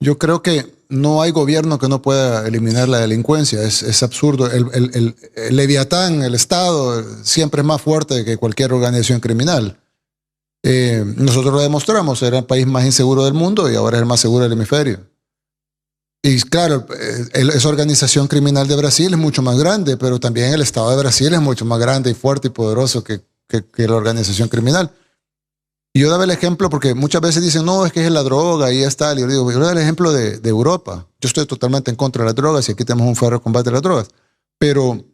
Yo creo que no hay gobierno que no pueda eliminar la delincuencia. Es absurdo. El Leviatán, el Estado, siempre es más fuerte que cualquier organización criminal. Nosotros lo demostramos. Era el país más inseguro del mundo y ahora es el más seguro del hemisferio. Y claro, esa organización criminal de Brasil es mucho más grande, pero también el Estado de Brasil es mucho más grande y fuerte y poderoso que la organización criminal. Y yo daba el ejemplo porque muchas veces dicen, no, es que es la droga y es tal. Y yo digo, yo daba el ejemplo de Europa. Yo estoy totalmente en contra de las drogas y aquí tenemos un férreo combate a las drogas. Pero en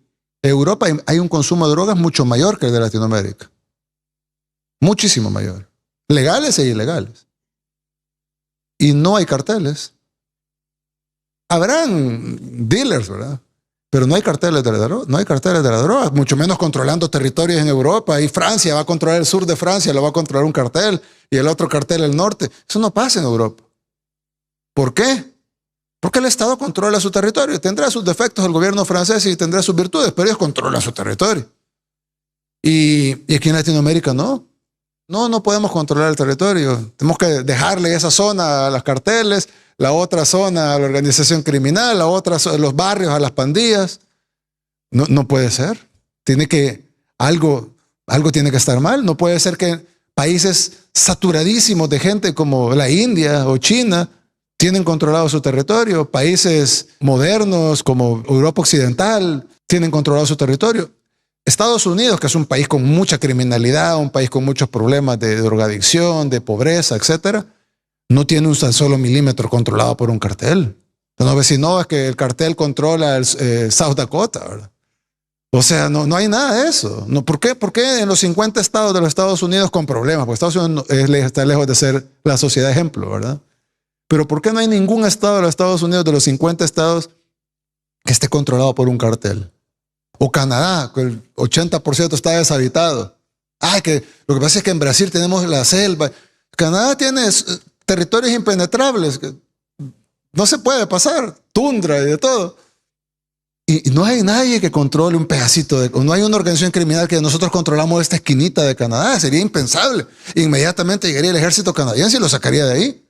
Europa hay un consumo de drogas mucho mayor que el de Latinoamérica. Muchísimo mayor. Legales e ilegales. Y no hay carteles. Habrán dealers, ¿verdad? Pero no hay carteles de la droga, no hay carteles de la droga, mucho menos controlando territorios en Europa. Y Francia va a controlar el sur de Francia, lo va a controlar un cartel, y el otro cartel el norte. Eso no pasa en Europa. ¿Por qué? Porque el Estado controla su territorio. Tendrá sus defectos el gobierno francés y tendrá sus virtudes, pero ellos controlan su territorio. Y aquí en Latinoamérica no. No podemos controlar el territorio. Tenemos que dejarle esa zona a los carteles, la otra zona a la organización criminal, la otra los barrios a las pandillas. No puede ser. Algo tiene que estar mal. No puede ser que países saturadísimos de gente como la India o China tienen controlado su territorio. Países modernos como Europa Occidental tienen controlado su territorio. Estados Unidos, que es un país con mucha criminalidad, un país con muchos problemas de drogadicción, de pobreza, etcétera, no tiene un tan solo milímetro controlado por un cartel. No ves si no, es que el cartel controla el South Dakota, ¿verdad? O sea, no hay nada de eso. No, ¿por qué en los 50 estados de los Estados Unidos con problemas? Porque Estados Unidos está lejos de ser la sociedad ejemplo, ¿verdad? Pero ¿por qué no hay ningún estado de los Estados Unidos, de los 50 estados, que esté controlado por un cartel? O Canadá, que el 80% está deshabitado. Que lo que pasa es que en Brasil tenemos la selva. Canadá tiene territorios impenetrables, que no se puede pasar, tundra y de todo. Y no hay nadie que controle un pedacito no hay una organización criminal que nosotros controlamos esta esquinita de Canadá. Sería impensable. Inmediatamente llegaría el ejército canadiense y lo sacaría de ahí.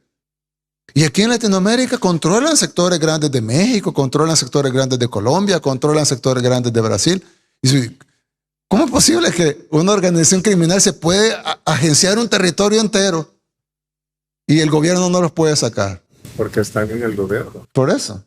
Y aquí en Latinoamérica controlan sectores grandes de México, controlan sectores grandes de Colombia, controlan sectores grandes de Brasil. Y ¿cómo es posible que una organización criminal se puede agenciar un territorio entero y el gobierno no los puede sacar? Porque están en el gobierno. Por eso.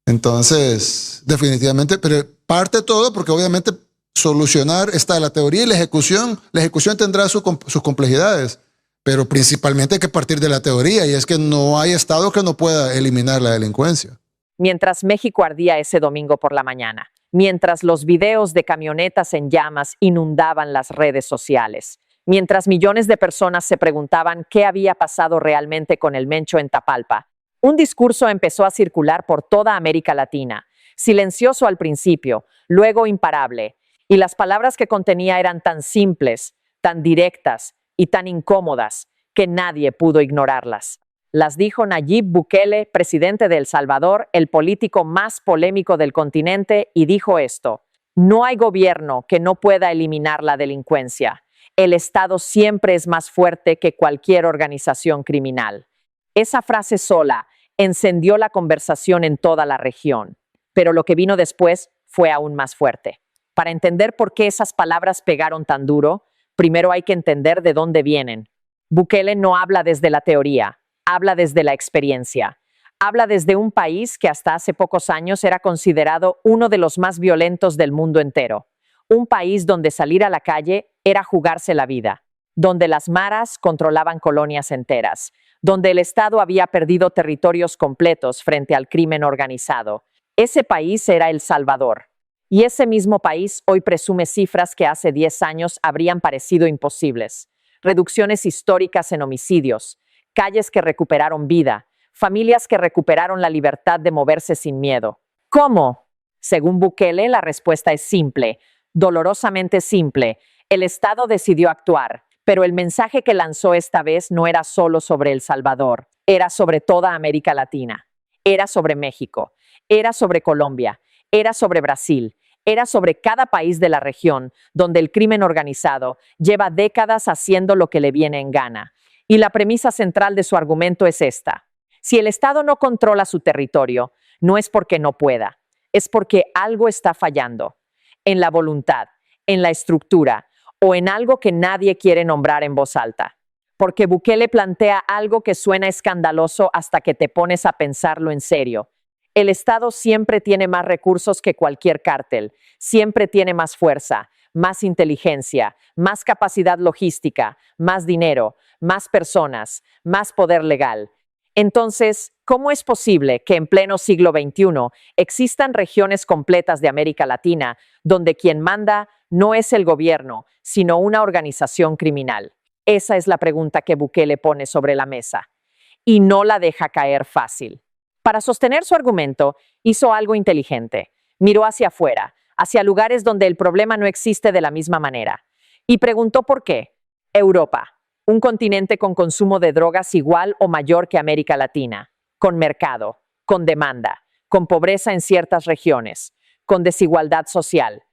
Entonces, definitivamente, pero parte de todo porque obviamente solucionar está la teoría y la ejecución. La ejecución tendrá sus complejidades. Pero principalmente hay que partir de la teoría, y es que no hay estado que no pueda eliminar la delincuencia. Mientras México ardía ese domingo por la mañana, mientras los videos de camionetas en llamas inundaban las redes sociales, mientras millones de personas se preguntaban qué había pasado realmente con el Mencho en Tapalpa, un discurso empezó a circular por toda América Latina, silencioso al principio, luego imparable, y las palabras que contenía eran tan simples, tan directas, y tan incómodas que nadie pudo ignorarlas. Las dijo Nayib Bukele, presidente de El Salvador, el político más polémico del continente, y dijo esto: no hay gobierno que no pueda eliminar la delincuencia. El Estado siempre es más fuerte que cualquier organización criminal. Esa frase sola encendió la conversación en toda la región, pero lo que vino después fue aún más fuerte. Para entender por qué esas palabras pegaron tan duro, primero hay que entender de dónde vienen. Bukele no habla desde la teoría, habla desde la experiencia. Habla desde un país que hasta hace pocos años era considerado uno de los más violentos del mundo entero. Un país donde salir a la calle era jugarse la vida, donde las maras controlaban colonias enteras, donde el Estado había perdido territorios completos frente al crimen organizado. Ese país era El Salvador. Y ese mismo país hoy presume cifras que hace 10 años habrían parecido imposibles. Reducciones históricas en homicidios, calles que recuperaron vida, familias que recuperaron la libertad de moverse sin miedo. ¿Cómo? Según Bukele, la respuesta es simple, dolorosamente simple. El Estado decidió actuar, pero el mensaje que lanzó esta vez no era solo sobre El Salvador, era sobre toda América Latina, era sobre México, era sobre Colombia, era sobre Brasil. Era sobre cada país de la región donde el crimen organizado lleva décadas haciendo lo que le viene en gana. Y la premisa central de su argumento es esta: Si el Estado no controla su territorio, no es porque no pueda, es porque algo está fallando, en la voluntad, en la estructura o en algo que nadie quiere nombrar en voz alta. Porque Bukele plantea algo que suena escandaloso hasta que te pones a pensarlo en serio. El Estado siempre tiene más recursos que cualquier cártel, siempre tiene más fuerza, más inteligencia, más capacidad logística, más dinero, más personas, más poder legal. Entonces, ¿cómo es posible que en pleno siglo XXI existan regiones completas de América Latina donde quien manda no es el gobierno, sino una organización criminal? Esa es la pregunta que Bukele pone sobre la mesa. Y no la deja caer fácil. Para sostener su argumento, hizo algo inteligente. Miró hacia afuera, hacia lugares donde el problema no existe de la misma manera. Y preguntó por qué. Europa, un continente con consumo de drogas igual o mayor que América Latina, con mercado, con demanda, con pobreza en ciertas regiones, con desigualdad social,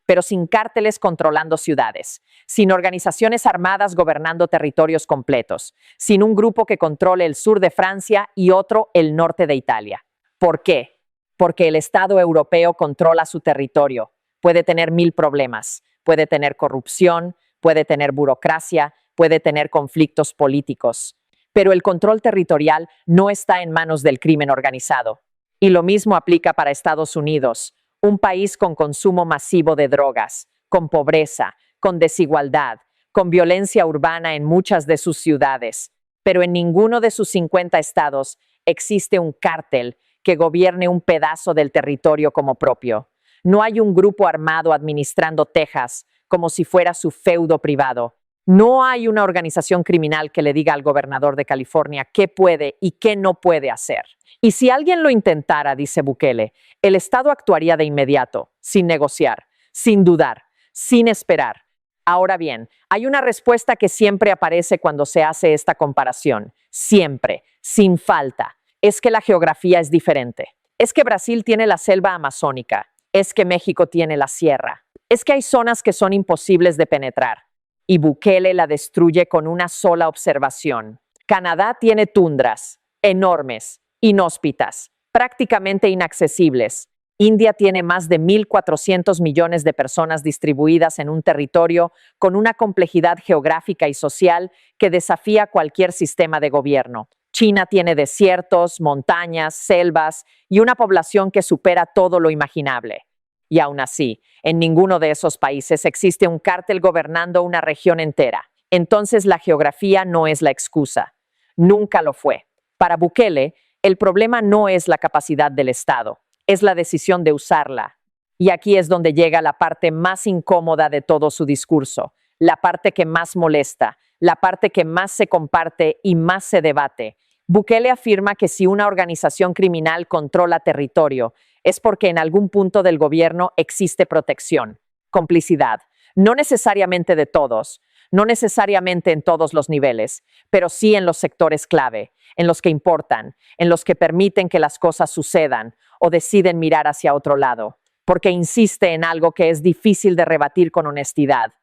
pero sin cárteles controlando ciudades, sin organizaciones armadas gobernando territorios completos, sin un grupo que controle el sur de Francia y otro el norte de Italia. ¿Por qué? Porque el Estado europeo controla su territorio. Puede tener 1000 problemas, puede tener corrupción, puede tener burocracia, puede tener conflictos políticos. Pero el control territorial no está en manos del crimen organizado. Y lo mismo aplica para Estados Unidos, un país con consumo masivo de drogas, con pobreza, con desigualdad, con violencia urbana en muchas de sus ciudades. Pero en ninguno de sus 50 estados existe un cártel que gobierne un pedazo del territorio como propio. No hay un grupo armado administrando Texas como si fuera su feudo privado. No hay una organización criminal que le diga al gobernador de California qué puede y qué no puede hacer. Y si alguien lo intentara, dice Bukele, el Estado actuaría de inmediato, sin negociar, sin dudar, sin esperar. Ahora bien, hay una respuesta que siempre aparece cuando se hace esta comparación. Siempre, sin falta. Es que la geografía es diferente. Es que Brasil tiene la selva amazónica. Es que México tiene la sierra. Es que hay zonas que son imposibles de penetrar. Y Bukele la destruye con una sola observación. Canadá tiene tundras, enormes, inhóspitas, prácticamente inaccesibles. India tiene más de 1.400 millones de personas distribuidas en un territorio con una complejidad geográfica y social que desafía cualquier sistema de gobierno. China tiene desiertos, montañas, selvas y una población que supera todo lo imaginable. Y aún así, en ninguno de esos países existe un cártel gobernando una región entera. Entonces la geografía no es la excusa. Nunca lo fue. Para Bukele, el problema no es la capacidad del Estado, es la decisión de usarla. Y aquí es donde llega la parte más incómoda de todo su discurso, la parte que más molesta, la parte que más se comparte y más se debate. Bukele afirma que si una organización criminal controla territorio, es porque en algún punto del gobierno existe protección, complicidad, no necesariamente de todos, no necesariamente en todos los niveles, pero sí en los sectores clave, en los que importan, en los que permiten que las cosas sucedan o deciden mirar hacia otro lado, porque insiste en algo que es difícil de rebatir con honestidad.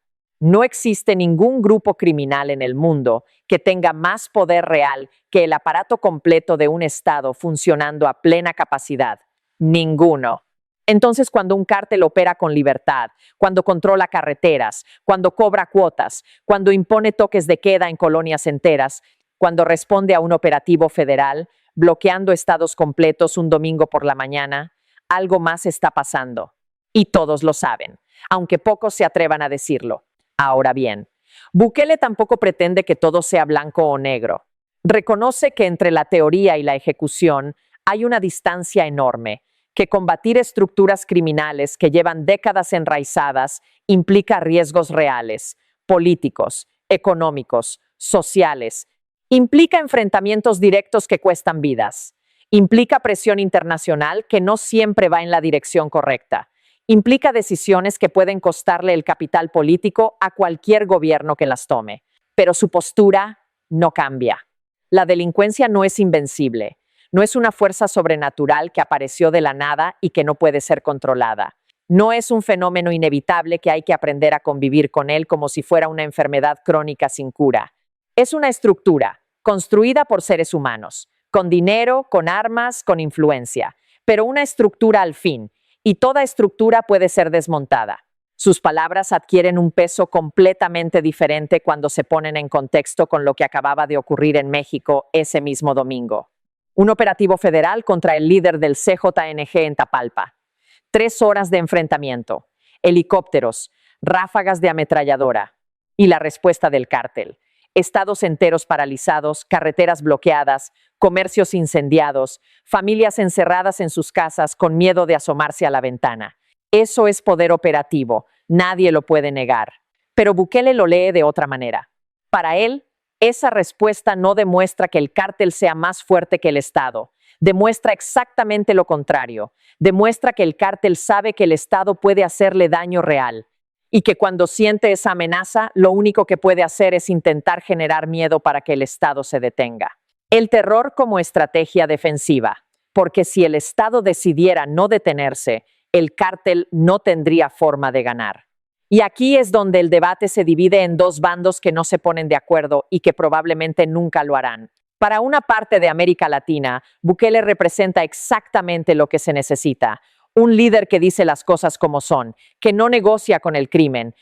No existe ningún grupo criminal en el mundo que tenga más poder real que el aparato completo de un Estado funcionando a plena capacidad. Ninguno. Entonces, cuando un cártel opera con libertad, cuando controla carreteras, cuando cobra cuotas, cuando impone toques de queda en colonias enteras, cuando responde a un operativo federal, bloqueando estados completos un domingo por la mañana, algo más está pasando. Y todos lo saben, aunque pocos se atrevan a decirlo. Ahora bien, Bukele tampoco pretende que todo sea blanco o negro. Reconoce que entre la teoría y la ejecución hay una distancia enorme, que combatir estructuras criminales que llevan décadas enraizadas implica riesgos reales, políticos, económicos, sociales, implica enfrentamientos directos que cuestan vidas, implica presión internacional que no siempre va en la dirección correcta, implica decisiones que pueden costarle el capital político a cualquier gobierno que las tome, pero su postura no cambia. La delincuencia no es invencible. No es una fuerza sobrenatural que apareció de la nada y que no puede ser controlada. No es un fenómeno inevitable que hay que aprender a convivir con él como si fuera una enfermedad crónica sin cura. Es una estructura construida por seres humanos, con dinero, con armas, con influencia, pero una estructura al fin, y toda estructura puede ser desmontada. Sus palabras adquieren un peso completamente diferente cuando se ponen en contexto con lo que acababa de ocurrir en México ese mismo domingo. Un operativo federal contra el líder del CJNG en Tapalpa. 3 horas de enfrentamiento, helicópteros, ráfagas de ametralladora y la respuesta del cártel. Estados enteros paralizados, carreteras bloqueadas, comercios incendiados, familias encerradas en sus casas con miedo de asomarse a la ventana. Eso es poder operativo, nadie lo puede negar. Pero Bukele lo lee de otra manera. Para él, esa respuesta no demuestra que el cártel sea más fuerte que el Estado. Demuestra exactamente lo contrario. Demuestra que el cártel sabe que el Estado puede hacerle daño real y que cuando siente esa amenaza, lo único que puede hacer es intentar generar miedo para que el Estado se detenga. El terror como estrategia defensiva, porque si el Estado decidiera no detenerse, el cártel no tendría forma de ganar. Y aquí es donde el debate se divide en 2 bandos que no se ponen de acuerdo y que probablemente nunca lo harán. Para una parte de América Latina, Bukele representa exactamente lo que se necesita. Un líder que dice las cosas como son, que no negocia con el crimen,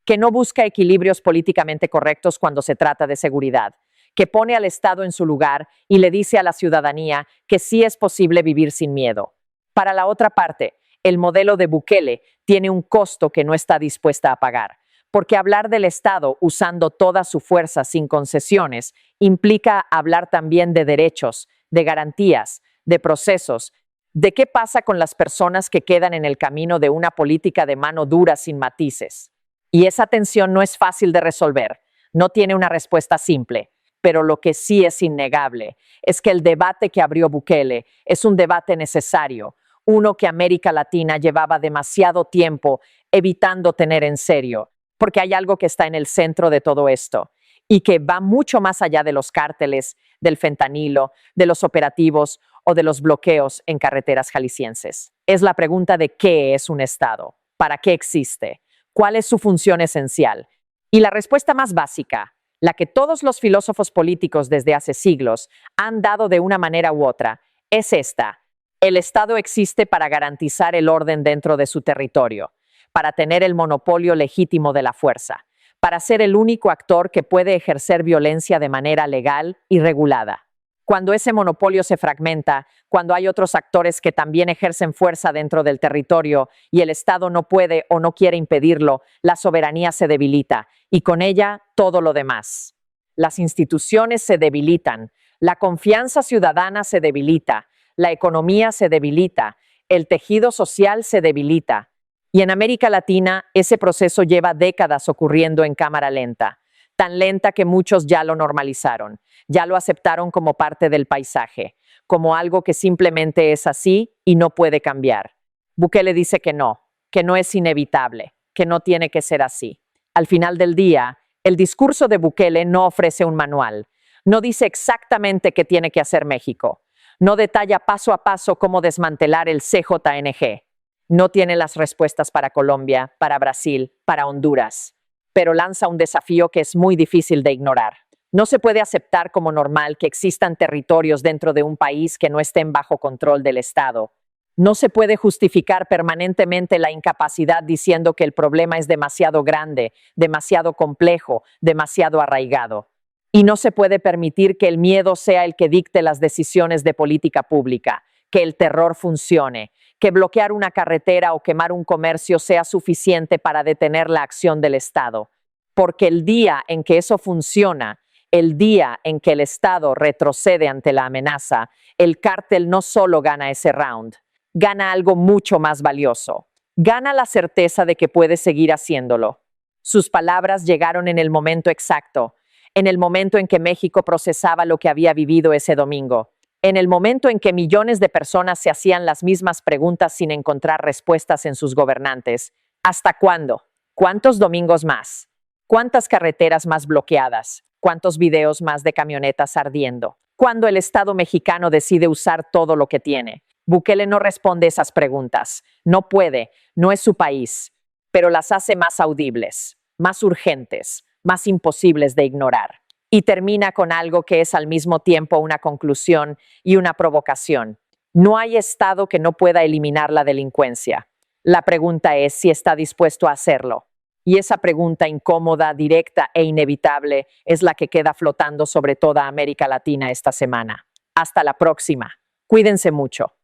que no busca equilibrios políticamente correctos cuando se trata de seguridad, que pone al Estado en su lugar y le dice a la ciudadanía que sí es posible vivir sin miedo. Para la otra parte, el modelo de Bukele tiene un costo que no está dispuesta a pagar, porque hablar del Estado usando toda su fuerza sin concesiones implica hablar también de derechos, de garantías, de procesos, de qué pasa con las personas que quedan en el camino de una política de mano dura sin matices. Y esa tensión no es fácil de resolver, no tiene una respuesta simple, pero lo que sí es innegable es que el debate que abrió Bukele es un debate necesario, uno que América Latina llevaba demasiado tiempo evitando tener en serio, porque hay algo que está en el centro de todo esto y que va mucho más allá de los cárteles, del fentanilo, de los operativos o de los bloqueos en carreteras jaliscienses. Es la pregunta de qué es un Estado, para qué existe, cuál es su función esencial. Y la respuesta más básica, la que todos los filósofos políticos desde hace siglos han dado de una manera u otra, es esta. El Estado existe para garantizar el orden dentro de su territorio, para tener el monopolio legítimo de la fuerza, para ser el único actor que puede ejercer violencia de manera legal y regulada. Cuando ese monopolio se fragmenta, cuando hay otros actores que también ejercen fuerza dentro del territorio y el Estado no puede o no quiere impedirlo, la soberanía se debilita y con ella todo lo demás. Las instituciones se debilitan, la confianza ciudadana se debilita, la economía se debilita, el tejido social se debilita. Y en América Latina, ese proceso lleva décadas ocurriendo en cámara lenta, tan lenta que muchos ya lo normalizaron, ya lo aceptaron como parte del paisaje, como algo que simplemente es así y no puede cambiar. Bukele dice que no es inevitable, que no tiene que ser así. Al final del día, el discurso de Bukele no ofrece un manual, no dice exactamente qué tiene que hacer México, no detalla paso a paso cómo desmantelar el CJNG. No tiene las respuestas para Colombia, para Brasil, para Honduras, pero lanza un desafío que es muy difícil de ignorar. No se puede aceptar como normal que existan territorios dentro de un país que no estén bajo control del Estado. No se puede justificar permanentemente la incapacidad diciendo que el problema es demasiado grande, demasiado complejo, demasiado arraigado. Y no se puede permitir que el miedo sea el que dicte las decisiones de política pública, que el terror funcione, que bloquear una carretera o quemar un comercio sea suficiente para detener la acción del Estado. Porque el día en que eso funciona, el día en que el Estado retrocede ante la amenaza, el cártel no solo gana ese round, gana algo mucho más valioso. Gana la certeza de que puede seguir haciéndolo. Sus palabras llegaron en el momento exacto, en el momento en que México procesaba lo que había vivido ese domingo. En el momento en que millones de personas se hacían las mismas preguntas sin encontrar respuestas en sus gobernantes. ¿Hasta cuándo? ¿Cuántos domingos más? ¿Cuántas carreteras más bloqueadas? ¿Cuántos videos más de camionetas ardiendo? ¿Cuándo el Estado mexicano decide usar todo lo que tiene? Bukele no responde esas preguntas. No puede, no es su país, pero las hace más audibles, más urgentes, más imposibles de ignorar. Y termina con algo que es al mismo tiempo una conclusión y una provocación. No hay Estado que no pueda eliminar la delincuencia. La pregunta es si está dispuesto a hacerlo. Y esa pregunta incómoda, directa e inevitable es la que queda flotando sobre toda América Latina esta semana. Hasta la próxima. Cuídense mucho.